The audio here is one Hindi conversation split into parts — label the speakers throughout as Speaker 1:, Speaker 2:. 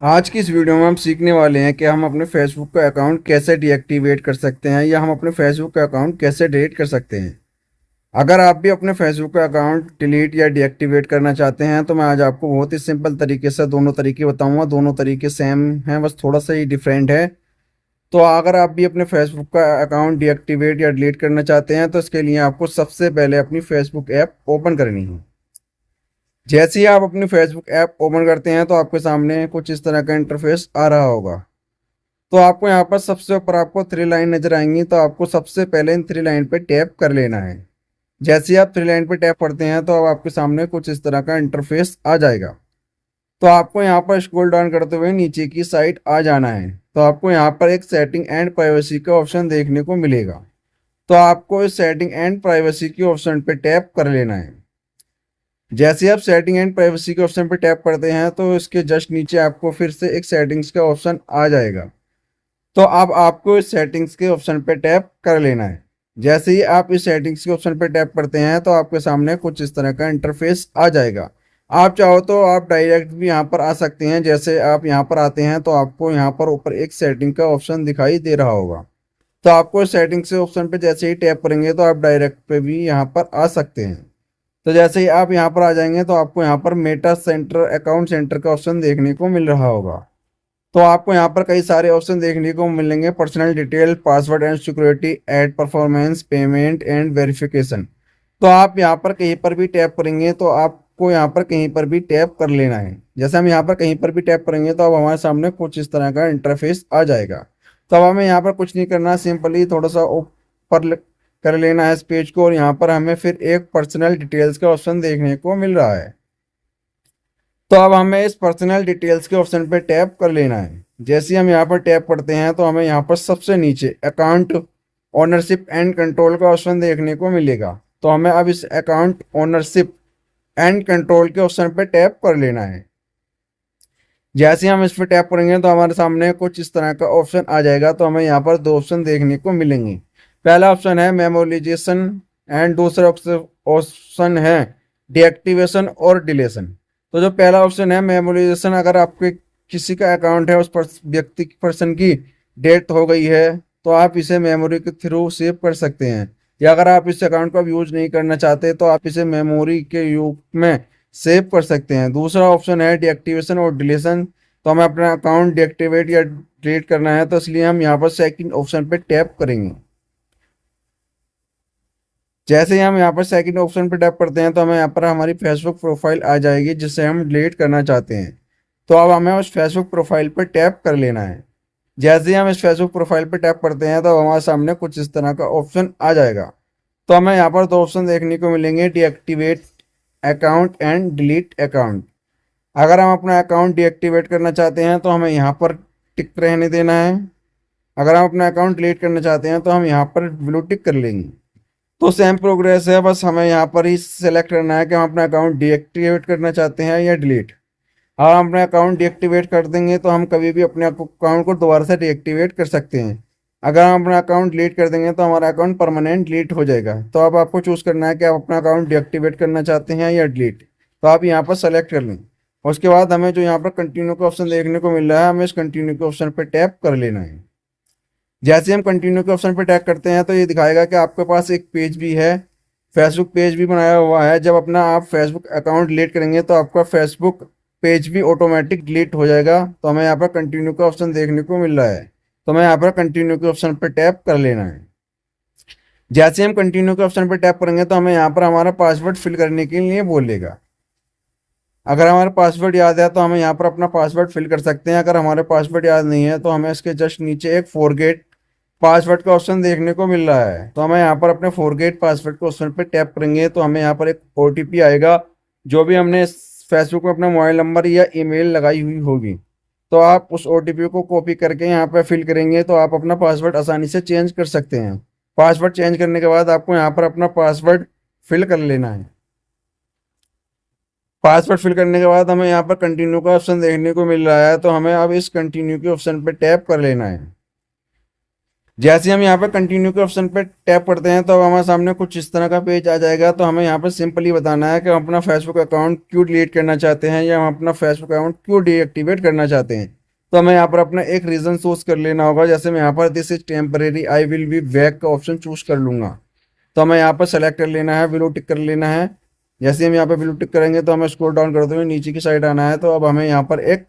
Speaker 1: आज की इस वीडियो में हम सीखने वाले हैं कि हम अपने फेसबुक का अकाउंट कैसे डीएक्टिवेट कर सकते हैं या हम अपने फेसबुक का अकाउंट कैसे डिलीट कर सकते हैं। अगर आप भी अपने फेसबुक का अकाउंट डिलीट या डीएक्टिवेट करना चाहते हैं तो मैं आज आपको बहुत ही सिंपल तरीके से दोनों तरीके बताऊंगा। दोनों तरीके सेम हैं, बस थोड़ा सा ही डिफरेंट है। तो अगर आप भी अपने फेसबुक का अकाउंट डीएक्टिवेट या डिलीट करना चाहते हैं तो इसके लिए आपको सबसे पहले अपनी फेसबुक ऐप ओपन करनी है। जैसे ही आप अपनी फेसबुक ऐप ओपन करते हैं तो आपके सामने कुछ इस तरह का इंटरफेस आ रहा होगा। तो आपको यहाँ पर सबसे ऊपर आपको थ्री लाइन नजर आएंगी, तो आपको सबसे पहले इन थ्री लाइन पे टैप कर लेना है। जैसे ही आप थ्री लाइन पे टैप करते हैं तो अब आपके सामने कुछ इस तरह का इंटरफेस आ जाएगा। तो आपको यहाँ पर स्क्रॉल डाउन करते हुए नीचे की साइड आ जाना है। तो आपको यहाँ पर एक सेटिंग एंड प्राइवेसी का ऑप्शन देखने को मिलेगा। तो आपको इस सेटिंग एंड प्राइवेसी के ऑप्शन पे टैप कर लेना है। जैसे ही आप सेटिंग एंड प्राइवेसी के ऑप्शन पे टैप करते हैं तो इसके जस्ट नीचे आपको फिर से एक सेटिंग्स का ऑप्शन आ जाएगा। तो अब आपको इस सेटिंग्स के ऑप्शन पे टैप कर लेना है। जैसे ही आप इस सेटिंग्स के ऑप्शन पे टैप करते हैं तो आपके सामने कुछ इस तरह का इंटरफेस आ जाएगा। आप चाहो तो आप डायरेक्ट भी यहाँ पर आ सकते हैं। जैसे आप यहाँ पर आते हैं तो आपको यहाँ पर ऊपर एक सेटिंग का ऑप्शन दिखाई दे रहा होगा। तो आपको सेटिंग्स के ऑप्शन पे जैसे ही टैप करेंगे तो आप डायरेक्ट पे भी यहाँ पर आ सकते हैं। तो जैसे ही आप यहाँ पर आ जाएंगे तो आपको यहाँ पर मेटा सेंटर अकाउंट सेंटर का ऑप्शन देखने को मिल रहा होगा। तो आपको यहाँ पर कई सारे ऑप्शन देखने को मिलेंगे, personal detail, password and security, ad performance, payment and verification. तो आप यहाँ पर कहीं पर भी टैप करेंगे तो आपको यहाँ पर कहीं पर भी टैप कर लेना है। जैसे हम यहाँ पर कहीं पर भी टैप करेंगे तो अब हमारे सामने कुछ इस तरह का इंटरफेस आ जाएगा। तो अब हमें यहाँ पर कुछ नहीं करना, सिंपली थोड़ा सा ऊपर कर लेना है इस पेज को और यहाँ पर हमें फिर एक पर्सनल डिटेल्स का ऑप्शन देखने को मिल रहा है। तो अब हमें इस पर्सनल डिटेल्स के ऑप्शन पे टैप कर लेना है। जैसे ही हम यहाँ पर टैप करते हैं तो हमें यहाँ पर सबसे नीचे अकाउंट ओनरशिप एंड कंट्रोल का ऑप्शन देखने को मिलेगा। तो हमें अब इस अकाउंट ओनरशिप एंड कंट्रोल के ऑप्शन पे टैप कर लेना है। जैसे ही हम इस पर टैप करेंगे तो हमारे सामने कुछ इस तरह का ऑप्शन आ जाएगा। तो हमें यहाँ पर दो ऑप्शन देखने को मिलेंगे। पहला ऑप्शन है मेमोरिलाइजेशन एंड दूसरा ऑप्शन है डीएक्टिवेशन और डिलेशन। तो जो पहला ऑप्शन है मेमोरिलाइजेशन, अगर आपके किसी का अकाउंट है, उस व्यक्ति पर्सन की डेथ हो गई है तो आप इसे मेमोरी के थ्रू सेव कर सकते हैं। या अगर आप इस अकाउंट का यूज नहीं करना चाहते तो आप इसे मेमोरी के रूप में सेव कर सकते हैं। दूसरा ऑप्शन है डीएक्टिवेशन और डिलीशन। तो हमें अपना अकाउंट डीएक्टिवेट या डिलीट करना है तो इसलिए हम यहाँ पर सेकंड ऑप्शन पे टैप करेंगे। जैसे ही हम यहाँ पर सेकंड ऑप्शन पे टैप करते हैं तो हमें यहाँ पर हमारी फेसबुक प्रोफाइल आ जाएगी जिसे हम डिलीट करना चाहते हैं। तो अब हमें उस फेसबुक प्रोफाइल पर टैप कर लेना है। जैसे ही हम इस फेसबुक प्रोफाइल पर टैप करते हैं तो हमारे सामने कुछ इस तरह का ऑप्शन आ जाएगा। तो हमें यहाँ पर दो ऑप्शन देखने को मिलेंगे, deactivate account and delete account. अगर हम अपना अकाउंट डीएक्टिवेट करना चाहते हैं तो हमें यहाँ पर टिक रहने देना है। अगर हम अपना अकाउंट डिलीट करना चाहते हैं तो हम यहाँ पर ब्लू टिक कर लेंगे। तो सेम प्रोग्रेस है, बस हमें यहाँ पर ही सेलेक्ट करना है कि हम अपना अकाउंट डीएक्टिवेट करना चाहते हैं या डिलीट। हाँ, हम अपना अकाउंट डीएक्टिवेट कर देंगे तो हम कभी भी अपने अकाउंट को दोबारा से डीएक्टिवेट कर सकते हैं। अगर हम अपना अकाउंट डिलीट कर देंगे तो हमारा अकाउंट परमानेंट डिलीट हो जाएगा। तो अब आपको चूज़ करना है कि आप अपना अकाउंट डीएक्टिवेट करना चाहते हैं या डिलीट। तो आप यहाँ पर सेलेक्ट कर लें। उसके बाद हमें जो यहाँ पर कंटिन्यू का ऑप्शन देखने को मिल रहा है, हमें इस कंटिन्यू के ऑप्शन पर टैप कर लेना है। जैसे हम कंटिन्यू के ऑप्शन पर टैप करते हैं तो ये दिखाएगा कि आपके पास एक पेज भी है, फेसबुक पेज भी बनाया हुआ है। जब अपना आप फेसबुक अकाउंट डिलीट करेंगे तो आपका फेसबुक पेज भी ऑटोमेटिक डिलीट हो जाएगा। तो हमें यहाँ पर कंटिन्यू का ऑप्शन देखने को मिल रहा है। तो हमें यहाँ पर कंटिन्यू के ऑप्शन पर टैप कर लेना है। जैसे हम कंटिन्यू के ऑप्शन पर टैप करेंगे तो हमें यहाँ पर हमारा पासवर्ड फिल करने के लिए बोलेगा। अगर हमारा पासवर्ड याद है तो हमें यहाँ पर अपना पासवर्ड फिल कर सकते हैं। अगर हमारे पासवर्ड याद नहीं है तो हमें इसके जस्ट नीचे एक फॉरगेट पासवर्ड का ऑप्शन देखने को मिल रहा है। तो हमें यहाँ पर अपने फॉरगेट पासवर्ड के ऑप्शन पर टैप करेंगे तो हमें यहाँ पर एक ओटीपी आएगा, जो भी हमने फेसबुक में अपना मोबाइल नंबर या ईमेल लगाई हुई होगी। तो आप उस ओटीपी को कॉपी करके यहाँ पर फिल करेंगे तो आप अपना पासवर्ड आसानी से चेंज कर सकते हैं। पासवर्ड चेंज करने के बाद आपको यहाँ पर अपना पासवर्ड फिल कर लेना है। पासवर्ड फिल करने के बाद हमें यहाँ पर कंटिन्यू का ऑप्शन देखने को मिल रहा है। तो हमें अब इस कंटिन्यू के ऑप्शन पर टैप कर लेना है। जैसे हम यहाँ पे कंटिन्यू के ऑप्शन पे टैप करते हैं तो अब हमारे सामने कुछ इस तरह का पेज आ जाएगा। तो हमें यहाँ पे सिंपली बताना है कि हम अपना फेसबुक अकाउंट क्यों डिलीट करना चाहते हैं या हम अपना फेसबुक अकाउंट क्यों डीएक्टिवेट करना चाहते हैं। तो हमें यहाँ पर अपना एक रीज़न चूज कर लेना होगा। जैसे मैं यहाँ पर this is temporary I will be back का ऑप्शन चूज कर लूँगा। तो हमें यहाँ पर सेलेक्ट कर लेना है, ब्लू टिक कर लेना है। जैसे हम यहाँ पर ब्लू टिक करेंगे तो हमें स्क्रॉल डाउन करते हुए नीचे की साइड आना है। तो अब हमें यहाँ पर एक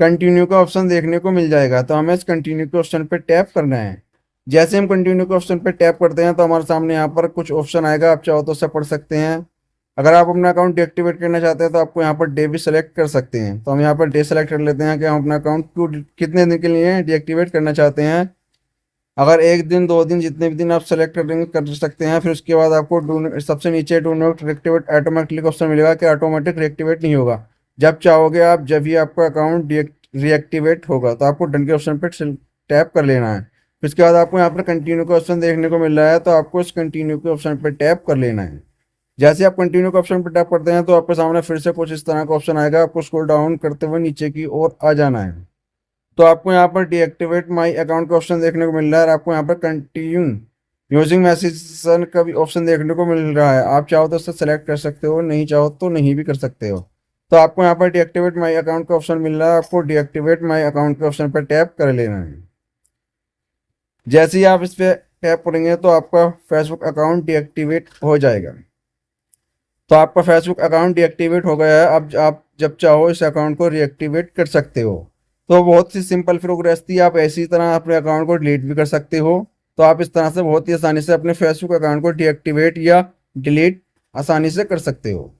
Speaker 1: कंटिन्यू का ऑप्शन देखने को मिल जाएगा। तो हमें इस कंटिन्यू के ऑप्शन पे टैप करना है। जैसे हम कंटिन्यू के ऑप्शन पे टैप करते हैं तो हमारे सामने यहाँ पर कुछ ऑप्शन आएगा, आप चाहो तो उसे पढ़ सकते हैं। अगर आप अपना अकाउंट डीएक्टिवेट करना चाहते हैं तो आपको यहाँ पर डे भी सेलेक्ट कर सकते हैं। तो हम यहाँ पर डे सेलेक्ट कर लेते हैं कि हम अपना अकाउंट कितने दिन के लिए डीएक्टिवेट करना चाहते हैं। अगर एक दिन, 2 दिन, जितने भी दिन आप सेलेक्ट करेंगे कर सकते हैं। फिर उसके बाद आपको सबसे नीचे do not reactivate automatically option मिलेगा कि ऑटोमेटिक रिएक्टिवेट नहीं होगा। जब चाहोगे आप, जब भी आपका अकाउंट रिएक्टिवेट होगा तो आपको डन के ऑप्शन पर टैप कर लेना है। फिर उसके बाद आपको यहाँ पर कंटिन्यू का ऑप्शन देखने को मिल रहा है। तो आपको इस कंटिन्यू के ऑप्शन पर टैप कर लेना है। जैसे आप कंटिन्यू के ऑप्शन पर टैप करते हैं तो आपके सामने फिर से कुछ इस तरह का ऑप्शन आएगा। आपको स्क्रॉल डाउन करते हुए नीचे की ओर आ जाना है। तो आपको यहाँ पर डीएक्टिवेट माई अकाउंट का ऑप्शन देखने को मिल रहा है और आपको यहाँ पर कंटिन्यू यूजिंग मैसेज का भी ऑप्शन देखने को मिल रहा है। आप चाहो तो उससे सेलेक्ट कर सकते हो, नहीं चाहो तो नहीं भी कर सकते हो। तो आपको यहाँ पर डीएक्टिवेट माई अकाउंट का ऑप्शन मिल रहा है। आपको डीएक्टिवेट माई अकाउंट के ऑप्शन पर टैप कर लेना है। जैसे ही आप इस पर टैप करेंगे तो आपका फेसबुक अकाउंट डीएक्टिवेट हो जाएगा। तो आपका फेसबुक अकाउंट डीएक्टिवेट हो गया है। अब आप जब चाहो इस अकाउंट को रीएक्टिवेट कर सकते हो। तो बहुत सी सिंपल प्रोग्रेस थी। आप ऐसी तरह अपने अकाउंट को डिलीट भी कर सकते हो। तो आप इस तरह से बहुत ही आसानी से अपने फेसबुक अकाउंट को डीएक्टिवेट या डिलीट आसानी से कर सकते हो।